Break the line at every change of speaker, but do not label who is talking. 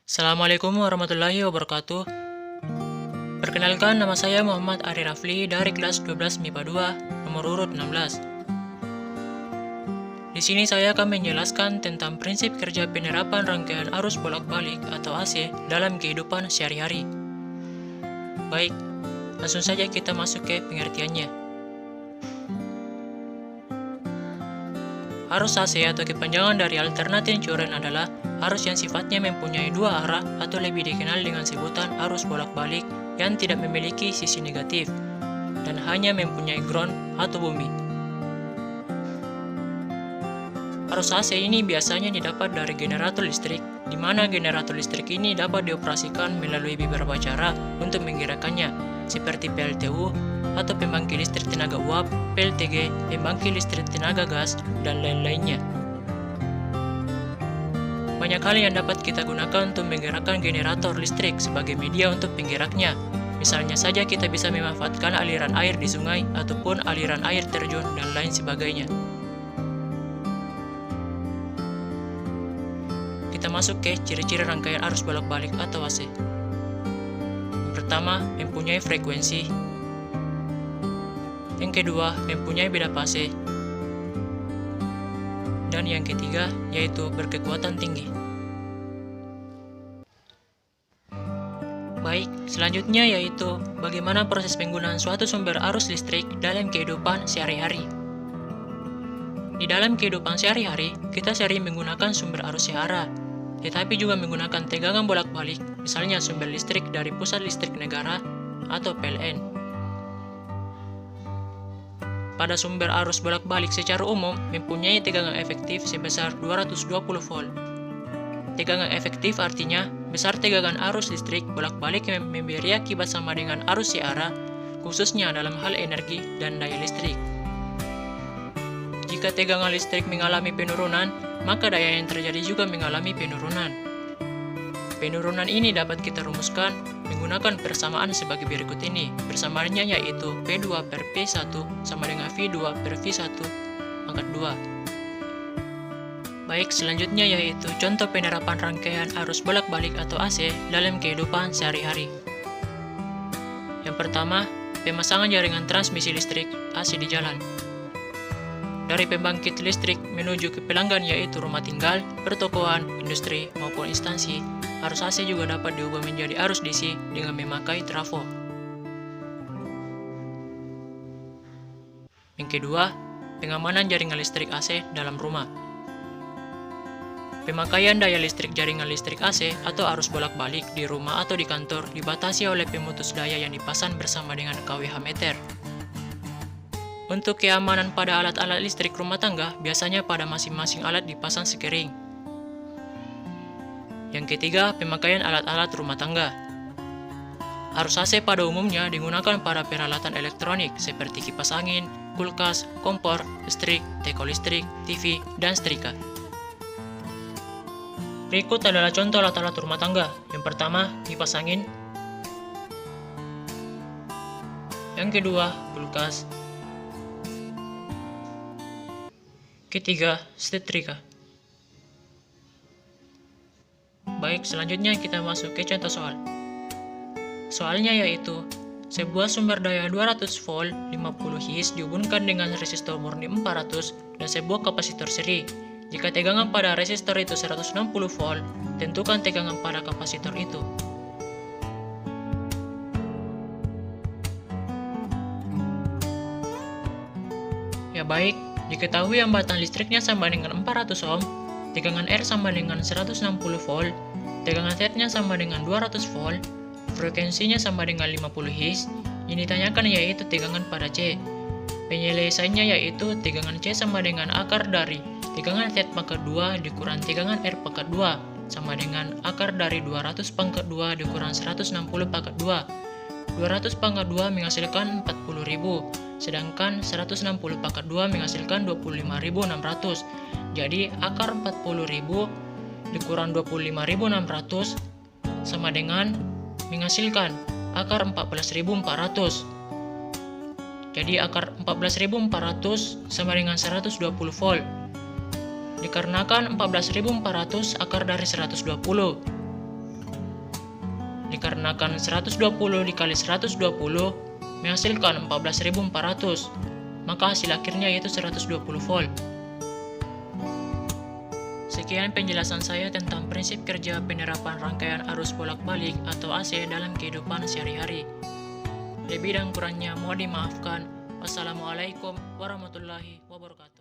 Assalamualaikum warahmatullahi wabarakatuh. Perkenalkan, nama saya Muhammad Ari Rafli dari kelas 12 MIPA 2, nomor urut 16. Di sini saya akan menjelaskan tentang prinsip kerja penerapan rangkaian arus bolak-balik atau AC dalam kehidupan sehari-hari. Baik, langsung saja kita masuk ke pengertiannya. Arus AC atau kepanjangan dari alternating current adalah arus yang sifatnya mempunyai dua arah atau lebih dikenal dengan sebutan arus bolak-balik yang tidak memiliki sisi negatif dan hanya mempunyai ground atau bumi. Arus AC ini biasanya didapat dari generator listrik, di mana generator listrik ini dapat dioperasikan melalui beberapa cara untuk menggerakkannya, seperti PLTU atau pembangkit listrik tenaga uap, PLTG, pembangkit listrik tenaga gas, dan lain-lainnya. Banyak hal yang dapat kita gunakan untuk menggerakkan generator listrik sebagai media untuk penggeraknya. Misalnya saja kita bisa memanfaatkan aliran air di sungai ataupun aliran air terjun dan lain sebagainya. Kita masuk ke ciri-ciri rangkaian arus bolak-balik atau AC. Yang pertama, mempunyai frekuensi. Yang kedua, mempunyai beda fase. Dan yang ketiga, yaitu berkekuatan tinggi. Baik, selanjutnya yaitu bagaimana proses penggunaan suatu sumber arus listrik dalam kehidupan sehari-hari. Di dalam kehidupan sehari-hari, kita sering menggunakan sumber arus searah, tetapi juga menggunakan tegangan bolak-balik, misalnya sumber listrik dari Pusat Listrik Negara atau PLN. Pada sumber arus bolak-balik secara umum mempunyai tegangan efektif sebesar 220 volt. Tegangan efektif artinya besar tegangan arus listrik bolak-balik yang memberi akibat sama dengan arus searah, khususnya dalam hal energi dan daya listrik. Jika tegangan listrik mengalami penurunan, maka daya yang terjadi juga mengalami penurunan. Penurunan ini dapat kita rumuskan menggunakan persamaan sebagai berikut ini. Persamaannya yaitu P2 per P1 sama dengan V2 per V1 pangkat 2. Baik, selanjutnya yaitu contoh penerapan rangkaian arus bolak-balik atau AC dalam kehidupan sehari-hari. Yang pertama, pemasangan jaringan transmisi listrik AC di jalan. Dari pembangkit listrik menuju ke pelanggan yaitu rumah tinggal, pertokoan, industri, maupun instansi, arus AC juga dapat diubah menjadi arus DC dengan memakai trafo. Yang kedua, pengamanan jaringan listrik AC dalam rumah. Pemakaian daya listrik jaringan listrik AC atau arus bolak-balik di rumah atau di kantor dibatasi oleh pemutus daya yang dipasang bersama dengan kWh meter. Untuk keamanan pada alat-alat listrik rumah tangga, biasanya pada masing-masing alat dipasang sekering. Yang ketiga, pemakaian alat-alat rumah tangga. Arus AC pada umumnya digunakan pada peralatan elektronik seperti kipas angin, kulkas, kompor, listrik, teko listrik, TV, dan setrika. Berikut adalah contoh alat-alat rumah tangga. Yang pertama, kipas angin. Yang kedua, kulkas. Ketiga, setrika. Baik, selanjutnya kita masuk ke contoh soal. Soalnya yaitu, sebuah sumber daya 200 volt 50 Hz dihubungkan dengan resistor murni 400 dan sebuah kapasitor seri. Jika tegangan pada resistor itu 160 volt, tentukan tegangan pada kapasitor itu. Ya baik, diketahui hambatan listriknya sama dengan 400 ohm, tegangan R sama dengan 160 volt, tegangan Z-nya sama dengan 200 volt, frekuensinya sama dengan 50 Hz. Yang ditanyakan yaitu tegangan pada C. Penyelesaiannya yaitu tegangan C sama dengan akar dari tegangan Z pangkat 2 dikurang tegangan R pangkat 2 sama dengan akar dari 200 pangkat 2 dikurang 160 pangkat 2. 200 pangkat 2 menghasilkan 40.000, sedangkan 160 pangkat 2 menghasilkan 25.600. Jadi akar 40.000 dikurang 25.600 sama dengan menghasilkan akar 14.400. Jadi akar 14.400 sama dengan 120 volt. Dikarenakan 14.400 akar dari 120. dikarenakan 120 dikali 120 menghasilkan 14.400, maka hasil akhirnya yaitu 120 volt. Sekian penjelasan saya tentang prinsip kerja penerapan rangkaian arus bolak-balik atau AC dalam kehidupan sehari-hari. Lebih dan kurangnya mohon dimaafkan. Wassalamualaikum warahmatullahi wabarakatuh.